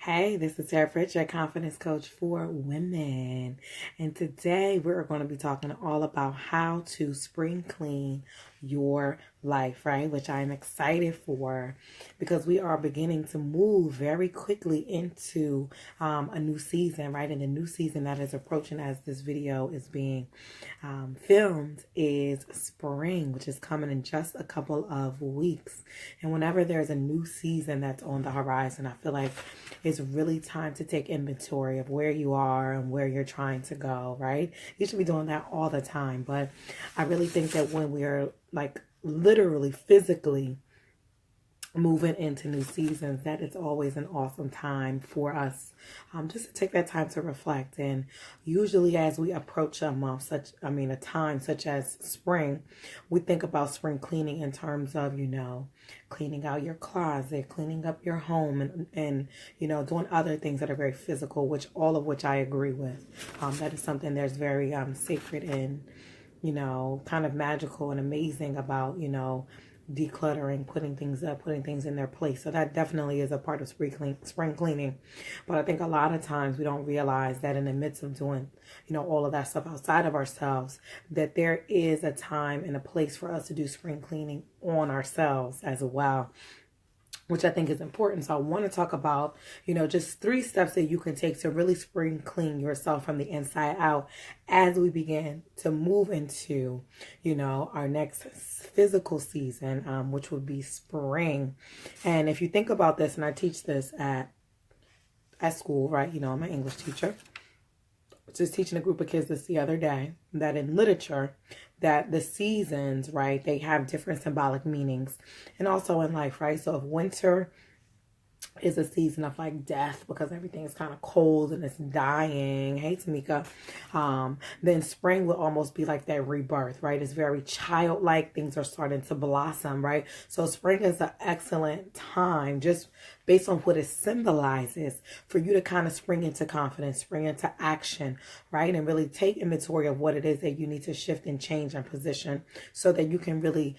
Hey, this is Taria, your confidence coach for women. And today we're going to be talking all about how to spring clean your life, right? Which I'm excited for because we are beginning to move very quickly into a new season, right? And the new season that is approaching as this video is being filmed is spring, which is coming in just a couple of weeks. And whenever there's a new season that's on the horizon, I feel like it's really time to take inventory of where you are and where you're trying to go, right? You should be doing that all the time. But I really think that when we are like literally physically moving into new seasons, that it's always an awesome time for us just to take that time to reflect. And usually as we approach a month a time such as spring, we think about spring cleaning in terms of, cleaning out your closet, cleaning up your home, and doing other things that are very physical, all of which I agree with. That is something there's very sacred and kind of magical and amazing about decluttering, putting things up, putting things in their place. So that definitely is a part of spring cleaning. But I think a lot of times we don't realize that in the midst of doing, all of that stuff outside of ourselves, that there is a time and a place for us to do spring cleaning on ourselves as well, which I think is important. So I want to talk about, just 3 steps that you can take to really spring clean yourself from the inside out as we begin to move into, our next physical season, which would be spring. And if you think about this, and I teach this at school, right? I'm an English teacher. Just teaching a group of kids this the other day that in literature, that the seasons, right, they have different symbolic meanings, and also in life, right? So if winter is a season of like death because everything is kind of cold and it's dying, hey Tamika, then spring will almost be like that rebirth, right? It's very childlike, things are starting to blossom, right? So spring is an excellent time, just based on what it symbolizes, for you to kind of spring into confidence, spring into action, right? And really take inventory of what it is that you need to shift and change and position so that you can really,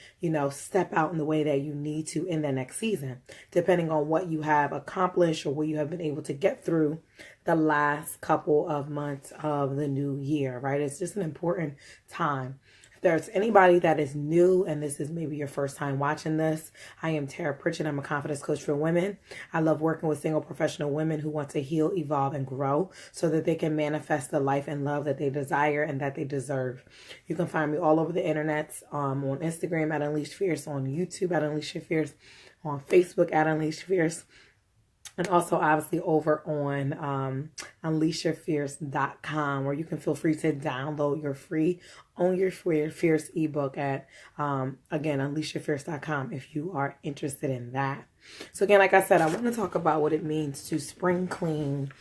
step out in the way that you need to in the next season, depending on what you have accomplished or what you have been able to get through the last couple of months of the new year, right? It's just an important time. If there's anybody that is new and this is maybe your first time watching this, I am Taria Pritchett. I'm a confidence coach for women. I love working with single professional women who want to heal, evolve, and grow so that they can manifest the life and love that they desire and that they deserve. You can find me all over the internet, on Instagram at Unleashed Fierce, on YouTube at Unleashed Fierce, on Facebook at Unleashed Fierce, and also obviously over on unleashyourfierce.com, where you can feel free to download your free Own Your Fierce ebook at, again, unleashyourfierce.com if you are interested in that. So again, like I said, I want to talk about what it means to spring clean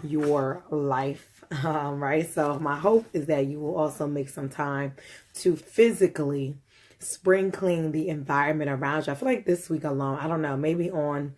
your life, right? So my hope is that you will also make some time to physically spring clean the environment around you. I feel like this week alone, I don't know, maybe on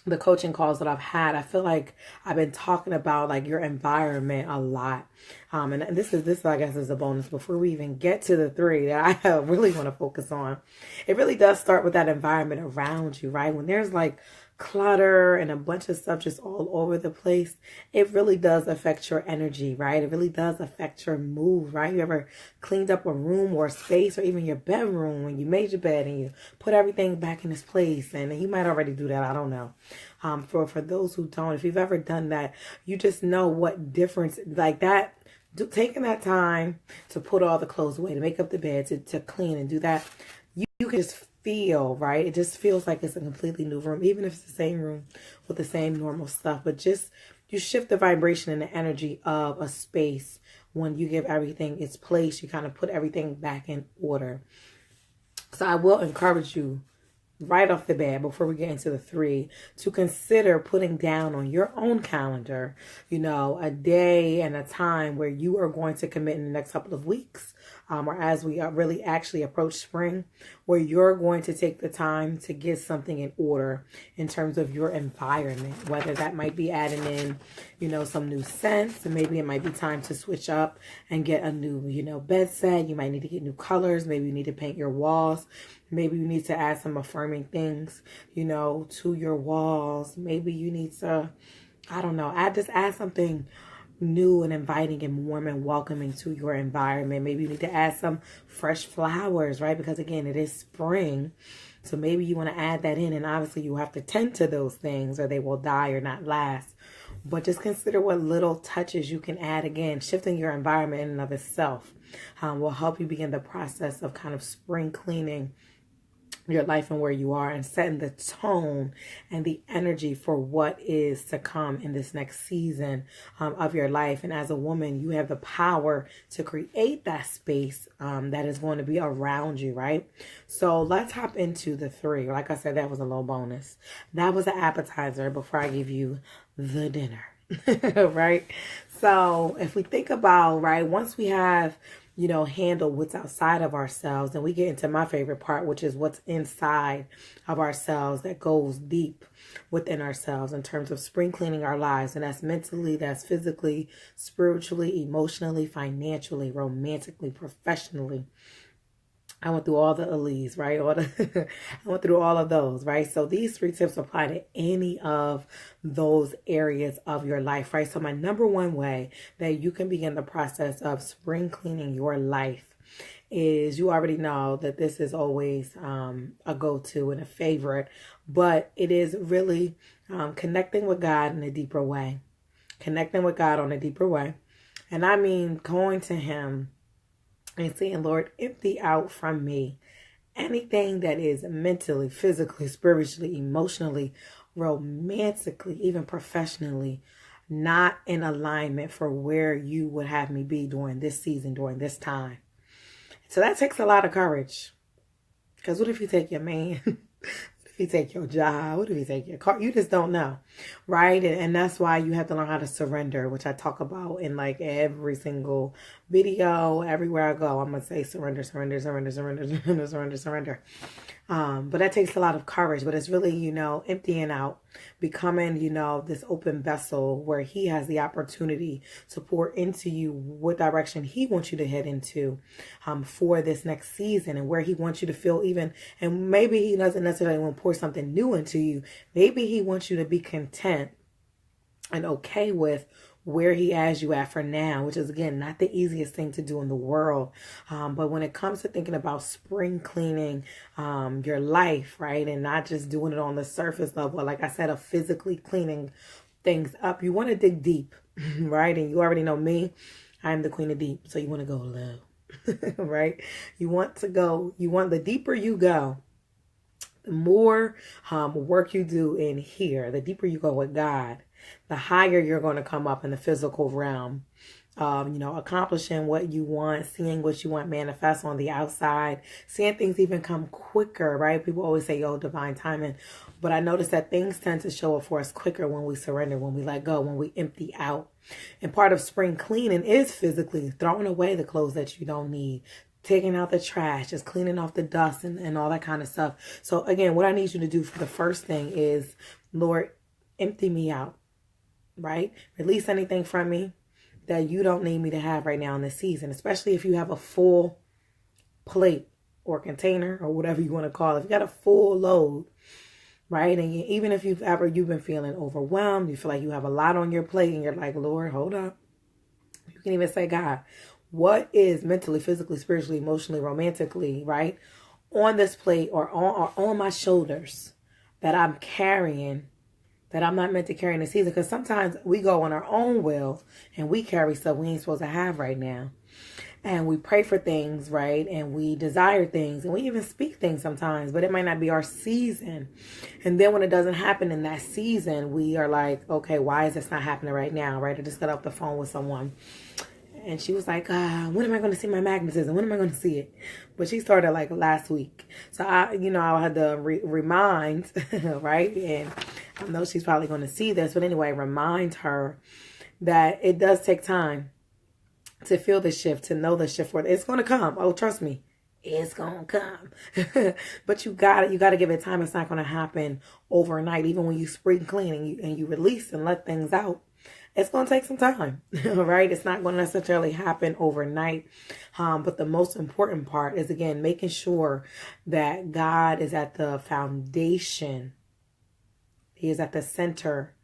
the coaching calls that I've had, I feel like I've been talking about like your environment a lot. And this I guess is a bonus before we even get to the 3 that I really want to focus on. It really does start with that environment around you, right? When there's like clutter and a bunch of stuff just all over the place, it really does affect your energy, right? It really does affect your mood, right? You ever cleaned up a room or a space or even your bedroom when you made your bed and you put everything back in its place? And you might already do that, I don't know. For those who don't, if you've ever done that, you just know what difference like that. Taking that time to put all the clothes away, to make up the bed, to clean and do that, you can just feel, right? It just feels like it's a completely new room, even if it's the same room with the same normal stuff. But just you shift the vibration and the energy of a space when you give everything its place. You kind of put everything back in order. So I will encourage you right off the bat, before we get into the 3, to consider putting down on your own calendar, a day and a time where you are going to commit in the next couple of weeks or as we really actually approach spring, where you're going to take the time to get something in order in terms of your environment, whether that might be adding in, some new scents, and maybe it might be time to switch up and get a new, bed set. You might need to get new colors. Maybe you need to paint your walls. Maybe you need to add some affirming things, to your walls. Maybe you need to, I don't know, add something new and inviting and warm and welcoming to your environment. Maybe you need to add some fresh flowers, right? Because again, it is spring. So maybe you want to add that in, and obviously you have to tend to those things or they will die or not last. But just consider what little touches you can add. Again, shifting your environment in and of itself will help you begin the process of kind of spring cleaning your life and where you are, and setting the tone and the energy for what is to come in this next season of your life. And as a woman, you have the power to create that space that is going to be around you, right? So let's hop into the 3. Like I said, that was a little bonus. That was an appetizer before I give you the dinner, right? So if we think about, right, once we have handle what's outside of ourselves, and we get into my favorite part, which is what's inside of ourselves that goes deep within ourselves in terms of spring cleaning our lives. And that's mentally, that's physically, spiritually, emotionally, financially, romantically, professionally. I went through all the Alees, right? I went through all of those, right? So these 3 tips apply to any of those areas of your life, right? So my number 1 way that you can begin the process of spring cleaning your life is, you already know that this is always a go-to and a favorite, but it is really connecting with God in a deeper way. Connecting with God on a deeper way. And I mean going to Him and saying, Lord, empty out from me anything that is mentally, physically, spiritually, emotionally, romantically, even professionally, not in alignment for where you would have me be during this season, during this time. So that takes a lot of courage. Because what if you take your man? What if you take your job? What if you take your car? You just don't know, right? And that's why you have to learn how to surrender, which I talk about in like every single video. Everywhere I go, I'm going to say surrender, surrender, surrender, surrender, surrender, surrender, surrender. But that takes a lot of courage. But it's really, emptying out, becoming, this open vessel where He has the opportunity to pour into you what direction He wants you to head into for this next season, and where He wants you to feel even. And maybe He doesn't necessarily want to pour something new into you. Maybe He wants you to be content and okay with where He has you at for now, which is, again, not the easiest thing to do in the world. But when it comes to thinking about spring cleaning your life, right, and not just doing it on the surface level, like I said, of physically cleaning things up, you want to dig deep, right? And you already know me, I'm the queen of deep. So you want to go low, right? You want the deeper you go, the more work you do in here, the deeper you go with God, the higher you're going to come up in the physical realm. Accomplishing what you want, seeing what you want manifest on the outside, seeing things even come quicker, right? People always say, divine timing. But I notice that things tend to show up for us quicker when we surrender, when we let go, when we empty out. And part of spring cleaning is physically throwing away the clothes that you don't need, taking out the trash, just cleaning off the dust and all that kind of stuff. So again, what I need you to do for the first thing is, Lord, empty me out, right? Release anything from me that you don't need me to have right now in this season, especially if you have a full plate or container or whatever you want to call it. If you got a full load, right? And even if you've been feeling overwhelmed, you feel like you have a lot on your plate and you're like, Lord, hold up. You can even say, God, what is mentally, physically, spiritually, emotionally, romantically, right, on this plate or on my shoulders that I'm carrying that I'm not meant to carry in the season? Because sometimes we go on our own will and we carry stuff we ain't supposed to have right now. And we pray for things, right? And we desire things, and we even speak things sometimes, but it might not be our season. And then when it doesn't happen in that season, we are like, okay, why is this not happening right now, right? I just got off the phone with someone, and she was like, when am I going to see my magnetism? When am I going to see it? But she started like last week. So I had to remind, right? And I know she's probably going to see this, but anyway, remind her that it does take time. to feel the shift, to know the shift. It's going to come. Oh, trust me. It's going to come. But you got to give it time. It's not going to happen overnight. Even when you spring clean and you release and let things out, it's going to take some time, right? It's not going to necessarily happen overnight. But the most important part is, again, making sure that God is at the foundation. He is at the center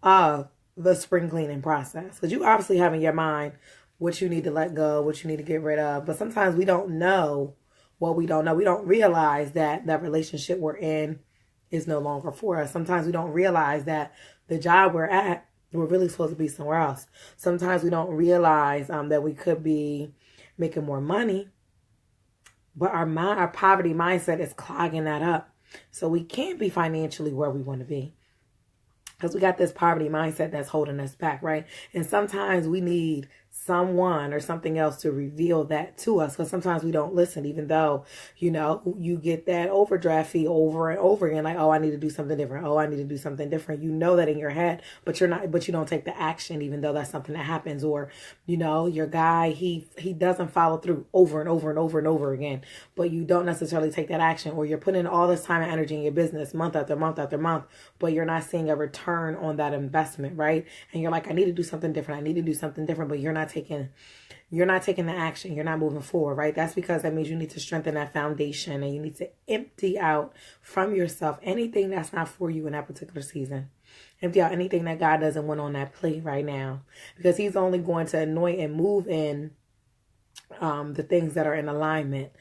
of the spring cleaning process. Because you obviously have in your mind what you need to let go, what you need to get rid of. But sometimes we don't know what we don't know. We don't realize that that relationship we're in is no longer for us. Sometimes we don't realize that the job we're at, we're really supposed to be somewhere else. Sometimes we don't realize that we could be making more money, but our poverty mindset is clogging that up. So we can't be financially where we want to be, because we got this poverty mindset that's holding us back, right? And sometimes we need someone or something else to reveal that to us, because sometimes we don't listen, even though, you get that overdraft fee over and over again, like, oh, I need to do something different. Oh, I need to do something different. You know that in your head, but you don't take the action, even though that's something that happens. Or, your guy, he doesn't follow through over and over and over and over again, but you don't necessarily take that action. Or you're putting all this time and energy in your business month after month after month, but you're not seeing a return on that investment, right? And you're like, I need to do something different. I need to do something different, but you're not taking the action. You're not moving forward, right? That's because that means you need to strengthen that foundation, and you need to empty out from yourself anything that's not for you in that particular season. Empty out anything that God doesn't want on that plate right now, because he's only going to anoint and move in the things that are in alignment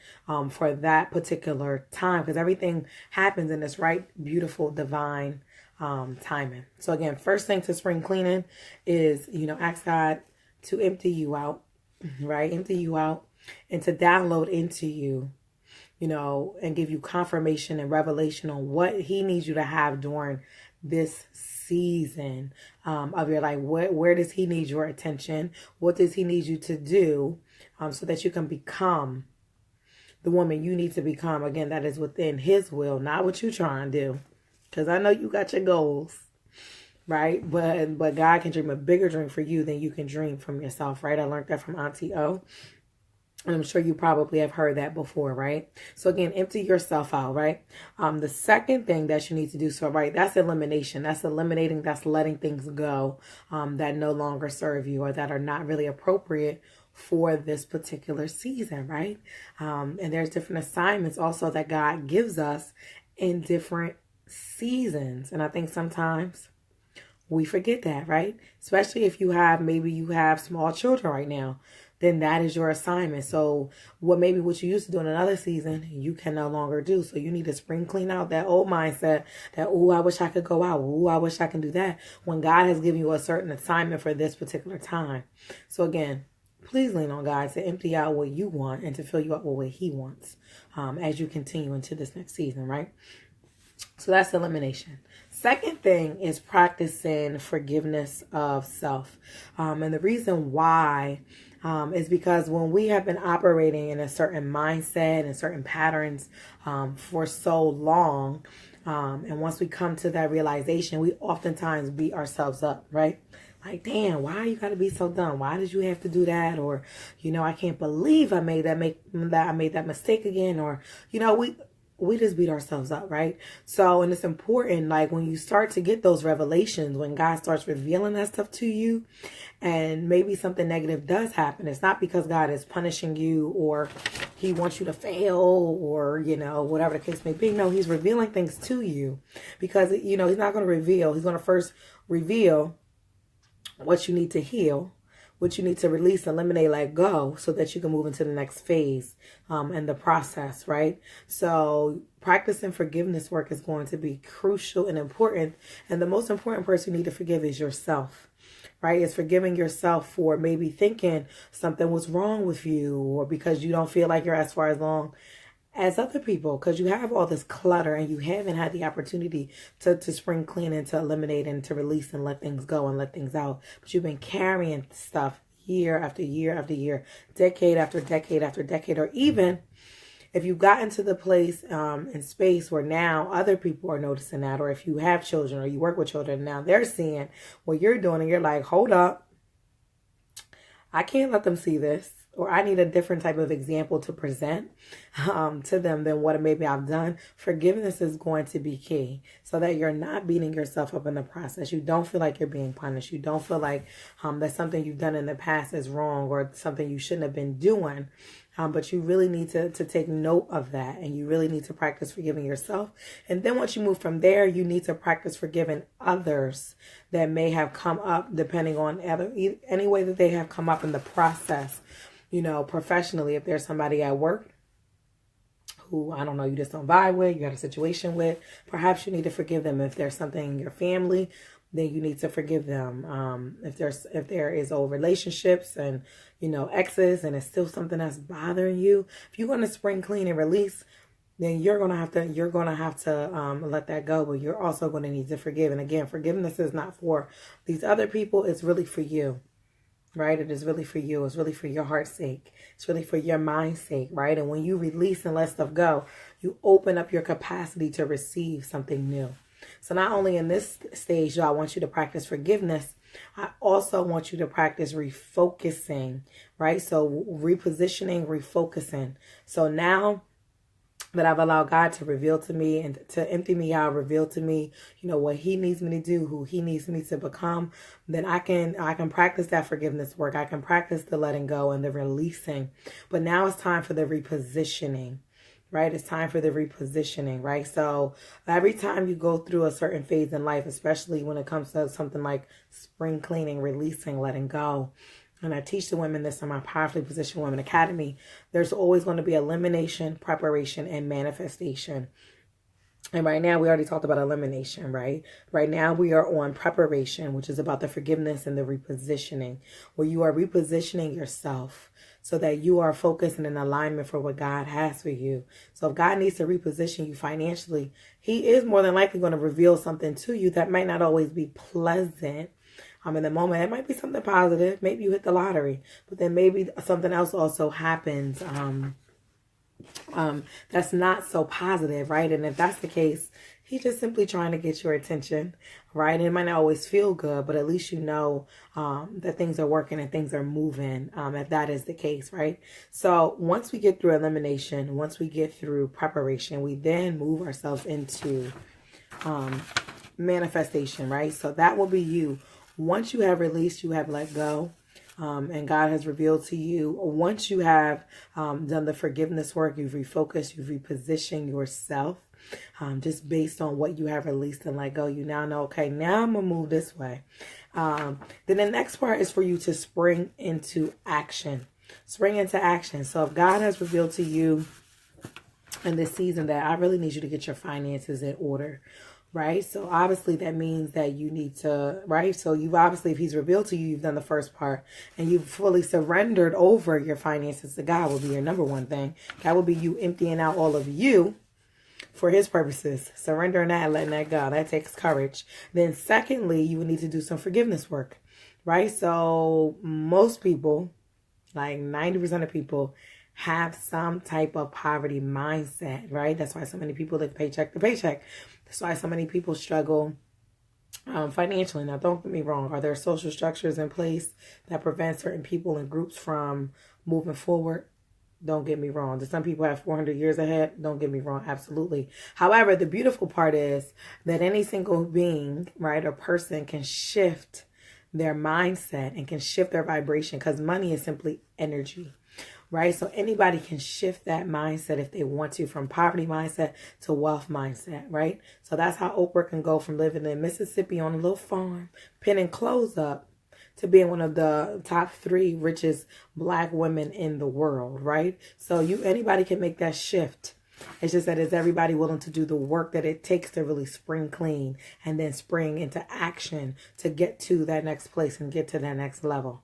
for that particular time, because everything happens in this right, beautiful, divine timing. So again, first thing to spring cleaning is, ask God to empty you out, right? Empty you out, and to download into you, and give you confirmation and revelation on what he needs you to have during this season of your life. Where does he need your attention? What does he need you to do so that you can become the woman you need to become? Again, that is within his will, not what you trying to do. Because I know you got your goals, right? But God can dream a bigger dream for you than you can dream from yourself, right? I learned that from Auntie O. And I'm sure you probably have heard that before, right? So again, empty yourself out, right? The second thing that you need to do, right, that's elimination. That's eliminating, that's letting things go that no longer serve you or that are not really appropriate for this particular season, right? And there's different assignments also that God gives us in different seasons. And I think sometimes we forget that, right? Especially if maybe you have small children right now, then that is your assignment. So what you used to do in another season, you can no longer do. So you need to spring clean out that old mindset that, oh, I wish I could go out. Oh, I wish I can do that, when God has given you a certain assignment for this particular time. So again, please lean on God to empty out what you want and to fill you up with what he wants as you continue into this next season, right? So that's elimination. Second thing is practicing forgiveness of self. And the reason why is because when we have been operating in a certain mindset and certain patterns for so long, and once we come to that realization, we oftentimes beat ourselves up, right? Like, damn, why you got to be so dumb? Why did you have to do that? Or, I can't believe I made that mistake again. Or, we just beat ourselves up, right? So, and it's important, like, when you start to get those revelations, when God starts revealing that stuff to you, and maybe something negative does happen, it's not because God is punishing you or he wants you to fail or, whatever the case may be. No, he's revealing things to you because, he's not going to reveal. He's going to first reveal what you need to heal, what you need to release, eliminate, let go, so that you can move into the next phase in the process, right? So practicing forgiveness work is going to be crucial and important. And the most important person you need to forgive is yourself, right? It's forgiving yourself for maybe thinking something was wrong with you, or because you don't feel like you're as far along as other people, because you have all this clutter and you haven't had the opportunity to spring clean and to eliminate and to release and let things go and let things out. But you've been carrying stuff year after year after year, decade after decade after decade, or even if you've gotten to the place and space where now other people are noticing that, or if you have children or you work with children, now they're seeing what you're doing and you're like, hold up, I can't let them see this, or I need a different type of example to present to them than what maybe I've done. Forgiveness is going to be key, so that you're not beating yourself up in the process. You don't feel like you're being punished. You don't feel like that something you've done in the past is wrong or something you shouldn't have been doing. But you really need to take note of that, and you really need to practice forgiving yourself. And then once you move from there, you need to practice forgiving others that may have come up, depending on any way that they have come up in the process. You know, professionally, if there's somebody at work who, I don't know, you just don't vibe with, you got a situation with, perhaps you need to forgive them. If there's something in your family, then you need to forgive them. If there is old relationships and, you know, exes, and it's still something that's bothering you, if you're going to spring clean and release, then you're going to have to let that go, but you're also going to need to forgive. And again, forgiveness is not for these other people. It's really for you, right? It is really for you. It's really for your heart's sake. It's really for your mind's sake, right? And when you release and let stuff go, you open up your capacity to receive something new. So not only in this stage, I want you to practice forgiveness, I also want you to practice refocusing, right? So repositioning, refocusing. So now that I've allowed God to reveal to me and to empty me out, reveal to me, you know, what he needs me to do, who he needs me to become, then I can practice that forgiveness work. I can practice the letting go and the releasing. But now it's time for the repositioning, right? It's time for the repositioning, right? So every time you go through a certain phase in life, especially when it comes to something like spring cleaning, releasing, letting go, and I teach the women this in my Powerfully Positioned Women Academy, there's always going to be elimination, preparation, and manifestation. And right now, we already talked about elimination, right? Right now, we are on preparation, which is about the forgiveness and the repositioning, where you are repositioning yourself so that you are focused and in alignment for what God has for you. So if God needs to reposition you financially, he is more than likely going to reveal something to you that might not always be pleasant. In the moment, it might be something positive. Maybe you hit the lottery, but then maybe something else also happens that's not so positive, right? And if that's the case, he's just simply trying to get your attention, right? And it might not always feel good, but at least you know that things are working and things are moving, if that is the case, right? So once we get through elimination, once we get through preparation, we then move ourselves into manifestation, right? So that will be you. Once you have released, you have let go, and God has revealed to you. Once you have done the forgiveness work, you've refocused, you've repositioned yourself, just based on what you have released and let go. You now know, okay, now I'm going to move this way. Then the next part is for you to spring into action. Spring into action. So if God has revealed to you in this season that I really need you to get your finances in order, right? So obviously that means that you need to, right? So you've obviously, if he's revealed to you, you've done the first part and you've fully surrendered over your finances to God will be your number one thing. That will be you emptying out all of you for his purposes, surrendering that and letting that go. That takes courage. Then secondly, you would need to do some forgiveness work, right? So most people, like 90% of people, have some type of poverty mindset, right? That's why so many people live paycheck to paycheck. That's why so many people struggle financially. Now, don't get me wrong. Are there social structures in place that prevent certain people and groups from moving forward? Don't get me wrong. Do some people have 400 years ahead? Don't get me wrong. Absolutely. However, the beautiful part is that any single being, right, or person can shift their mindset and can shift their vibration, because money is simply energy. Right? So anybody can shift that mindset if they want to, from poverty mindset to wealth mindset, right? So that's how Oprah can go from living in Mississippi on a little farm, pinning clothes up, to being one of the top 3 richest Black women in the world, right? So anybody can make that shift. It's just that is everybody willing to do the work that it takes to really spring clean and then spring into action to get to that next place and get to that next level.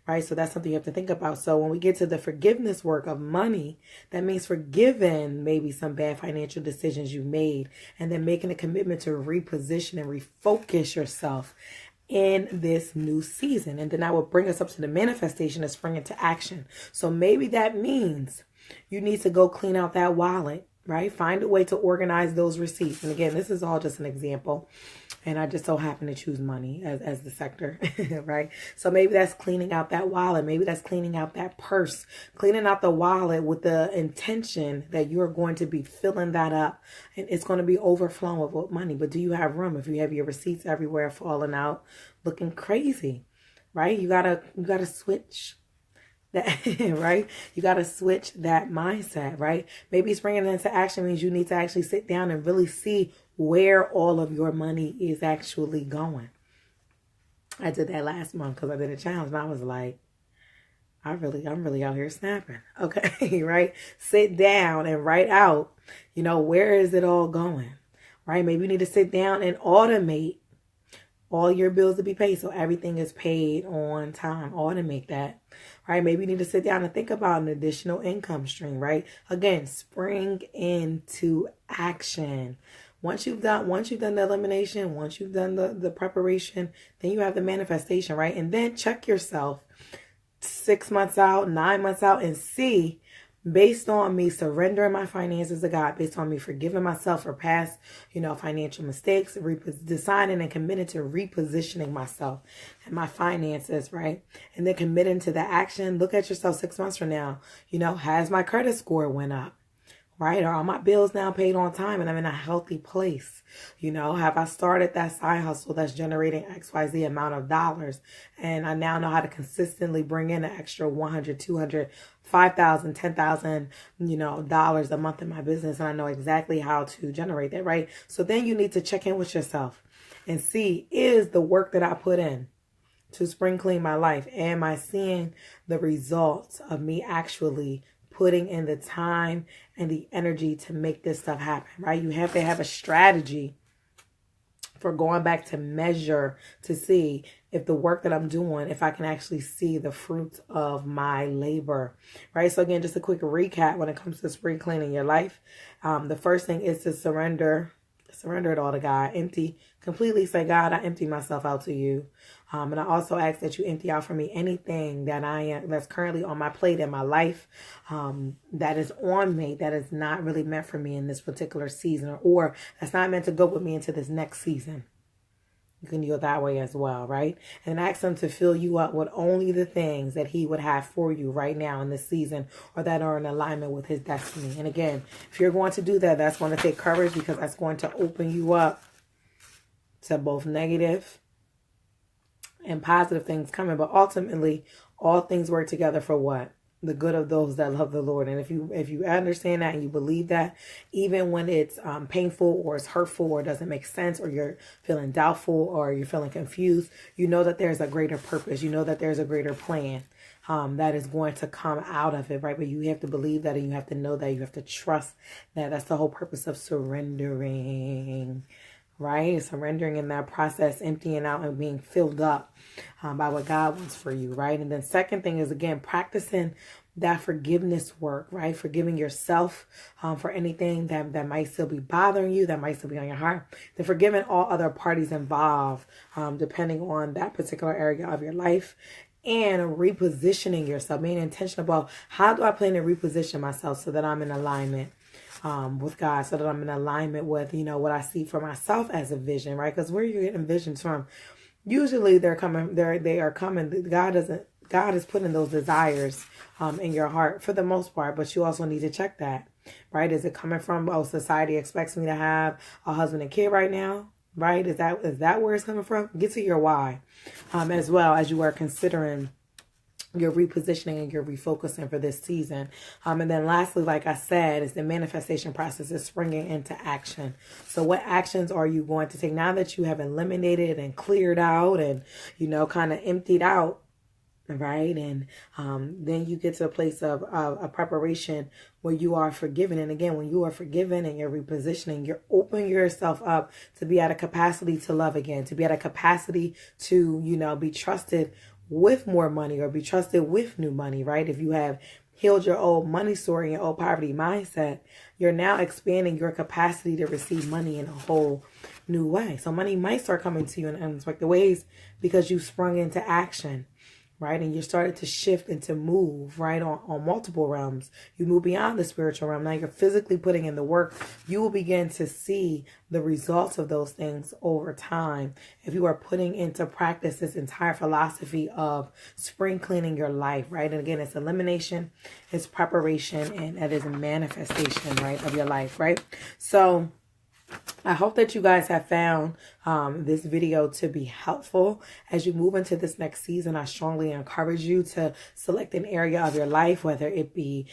Right? So that's something you have to think about. So when we get to the forgiveness work of money, that means forgiving maybe some bad financial decisions you made and then making a commitment to reposition and refocus yourself in this new season. And then that will bring us up to the manifestation of spring into action. So maybe that means you need to go clean out that wallet, right? Find a way to organize those receipts. And again, this is all just an example. And I just so happen to choose money as the sector, right? So maybe that's cleaning out that wallet. Maybe that's cleaning out that purse, cleaning out the wallet with the intention that you're going to be filling that up and it's going to be overflowing with money. But do you have room? If you have your receipts everywhere falling out, looking crazy, right? You gotta switch that, right? You got to switch that mindset, right? Maybe bringing it into action means you need to actually sit down and really see where all of your money is actually going. I did that last month because I did a challenge and I was like, I'm really out here snapping. Okay, right? Sit down and write out, where is it all going, right? Maybe you need to sit down and automate all your bills to be paid so everything is paid on time. Automate that, right? Maybe you need to sit down and think about an additional income stream, right? Again, spring into action. Once you've done the elimination, once you've done the preparation, then you have the manifestation, right? And then check yourself 6 months out, 9 months out, and see, based on me surrendering my finances to God, based on me forgiving myself for past, financial mistakes, deciding and committing to repositioning myself and my finances, right? And then committing to the action. Look at yourself 6 months from now. Has my credit score went up? Right? Are all my bills now paid on time and I'm in a healthy place? Have I started that side hustle that's generating XYZ amount of dollars? And I now know how to consistently bring in an extra 100, 200, 5,000, 10,000, dollars a month in my business. And I know exactly how to generate that, right? So then you need to check in with yourself and see, is the work that I put in to spring clean my life, am I seeing the results of me actually putting in the time and the energy to make this stuff happen, right? You have to have a strategy for going back to measure to see if the work that I'm doing, if I can actually see the fruits of my labor, right? So again, just a quick recap when it comes to spring cleaning your life. The first thing is to surrender it all to God. Empty, completely say, God, I empty myself out to you. And I also ask that you empty out for me anything that's currently on my plate in my life, that is on me, that is not really meant for me in this particular season, or that's not meant to go with me into this next season. You can do it that way as well, right? And ask him to fill you up with only the things that he would have for you right now in this season, or that are in alignment with his destiny. And again, if you're going to do that, that's going to take courage, because that's going to open you up to both negative and positive things coming. But ultimately, all things work together for what? The good of those that love the Lord. And if you understand that and you believe that, even when it's painful or it's hurtful or doesn't make sense, or you're feeling doubtful or you're feeling confused, you know that there's a greater purpose. You know that there's a greater plan that is going to come out of it, right? But you have to believe that, and you have to know that, you have to trust that. That's the whole purpose of surrendering, right? Surrendering in that process, emptying out and being filled up by what God wants for you, right? And then second thing is, again, practicing that forgiveness work, right? Forgiving yourself for anything that might still be bothering you, that might still be on your heart. Then forgiving all other parties involved, depending on that particular area of your life. And repositioning yourself, being intentional about, how do I plan to reposition myself so that I'm in alignment with God, so that I'm in alignment with, what I see for myself as a vision, right? Because where you're getting visions from, usually they are coming. God is putting those desires in your heart for the most part, but you also need to check that, right? Is it coming from, society expects me to have a husband and kid right now, right? Is that where it's coming from? Get to your why, as well as you are considering your repositioning and your refocusing for this season. And then lastly, like I said, is the manifestation process is springing into action. So what actions are you going to take now that you have eliminated and cleared out and, kind of emptied out, right? And then you get to a place of a preparation where you are forgiven. And again, when you are forgiven and you're repositioning, you're opening yourself up to be at a capacity to love again, to be at a capacity to, be trusted with more money, or be trusted with new money, right? If you have healed your old money story and your old poverty mindset, you're now expanding your capacity to receive money in a whole new way. So money might start coming to you in unexpected ways because you sprung into action, right? And you're starting to shift and to move, right, on multiple realms. You move beyond the spiritual realm. Now you're physically putting in the work. You will begin to see the results of those things over time if you are putting into practice this entire philosophy of spring cleaning your life, right? And again, it's elimination, it's preparation, and that is a manifestation, right, of your life, right? So I hope that you guys have found this video to be helpful. As you move into this next season, I strongly encourage you to select an area of your life, whether it be,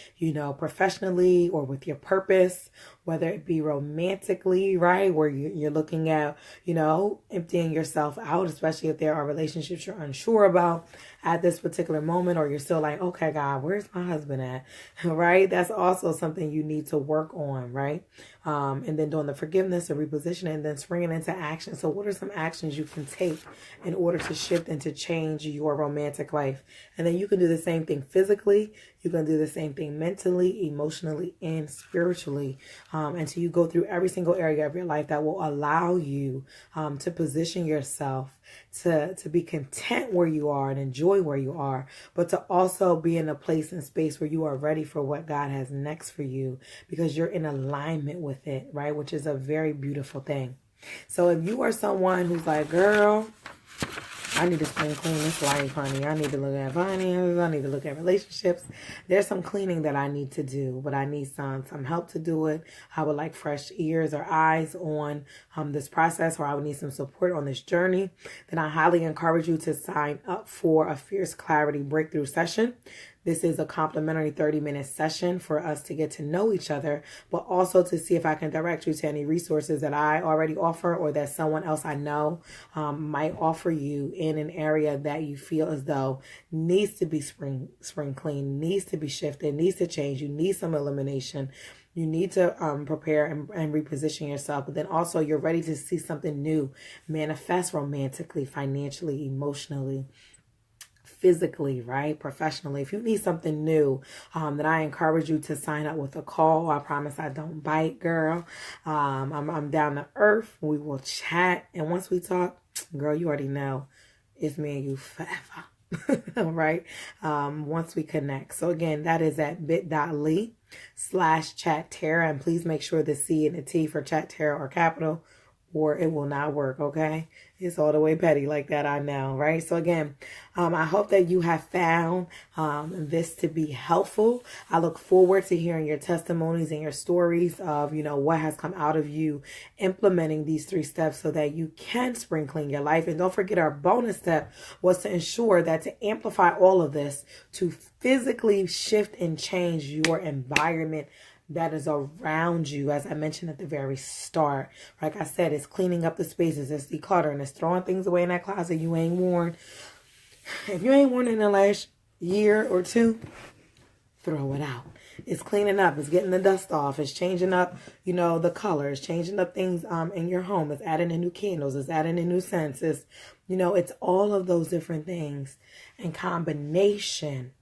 professionally or with your purpose, whether it be romantically, right? Where you're looking at, emptying yourself out, especially if there are relationships you're unsure about at this particular moment, or you're still like, okay, God, where's my husband at? Right? That's also something you need to work on, right? And then doing the forgiveness and repositioning and then springing into action. So what are some actions you can take in order to shift and to change your romantic life? And then you can do the same thing physically. You can do the same thing mentally, emotionally, and spiritually. Until you go through every single area of your life that will allow you to position yourself to be content where you are and enjoy where you are, but to also be in a place and space where you are ready for what God has next for you because you're in alignment with it, right? Which is a very beautiful thing. So if you are someone who's like, girl, I need to spring clean this life, honey. I need to look at finances. I need to look at relationships. There's some cleaning that I need to do, but I need some help to do it. I would like fresh ears or eyes on this process, or I would need some support on this journey. Then I highly encourage you to sign up for a Fierce Clarity Breakthrough session. This is a complimentary 30-minute session for us to get to know each other, but also to see if I can direct you to any resources that I already offer or that someone else I know might offer you in an area that you feel as though needs to be spring clean, needs to be shifted, needs to change. You need some elimination. You need to prepare and reposition yourself, but then also you're ready to see something new manifest romantically, financially, emotionally, physically, right? Professionally. If you need something new, then I encourage you to sign up with a call. I promise I don't bite, girl. I'm down to earth. We will chat. And once we talk, girl, you already know it's me and you forever. Right? Once we connect. So again, that is at bit.ly/chat Taria. And please make sure the C and the T for chat Taria are capital, or it will not work, okay? It's all the way petty like that, I know, right? So again, I hope that you have found this to be helpful. I look forward to hearing your testimonies and your stories of, what has come out of you implementing these 3 steps so that you can spring clean your life. And don't forget, our bonus step was to ensure that to amplify all of this, to physically shift and change your environment that is around you. As I mentioned at the very start, like I said, it's cleaning up the spaces, it's decluttering, it's throwing things away in that closet you ain't worn. If you ain't worn in the last year or 2, throw it out. It's cleaning up, it's getting the dust off, it's changing up, the colors, changing up things in your home, it's adding in new candles, it's adding in new scents, it's all of those different things in combination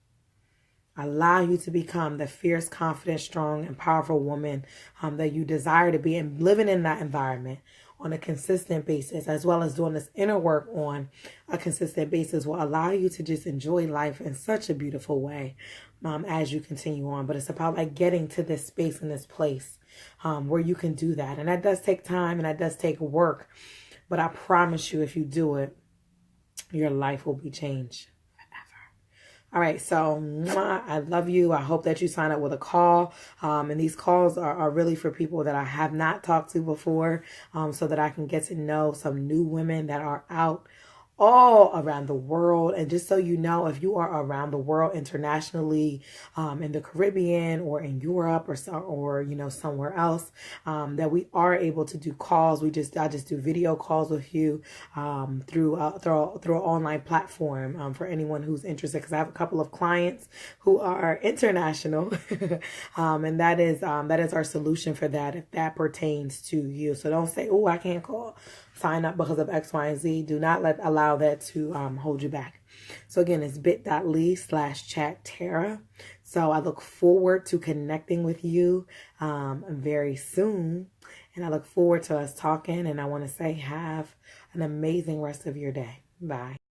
allow you to become the fierce, confident, strong, and powerful woman that you desire to be, and living in that environment on a consistent basis, as well as doing this inner work on a consistent basis, will allow you to just enjoy life in such a beautiful way as you continue on. But it's about getting to this space and this place where you can do that. And that does take time and that does take work. But I promise you, if you do it, your life will be changed. All right, so I love you. I hope that you sign up with a call. And these calls are really for people that I have not talked to before, so that I can get to know some new women that are out all around the world. And just so you know, if you are around the world internationally, in the Caribbean or in Europe or somewhere else, that we are able to do calls. I just do video calls with you through an online platform for anyone who's interested, because I have a couple of clients who are international, and that is our solution for that, if that pertains to you. So don't say, oh, I can't call. Sign up because of X, Y, and Z. Do not allow that to hold you back. So again, it's bit.ly/chat Taria. So I look forward to connecting with you very soon. And I look forward to us talking. And I want to say, have an amazing rest of your day. Bye.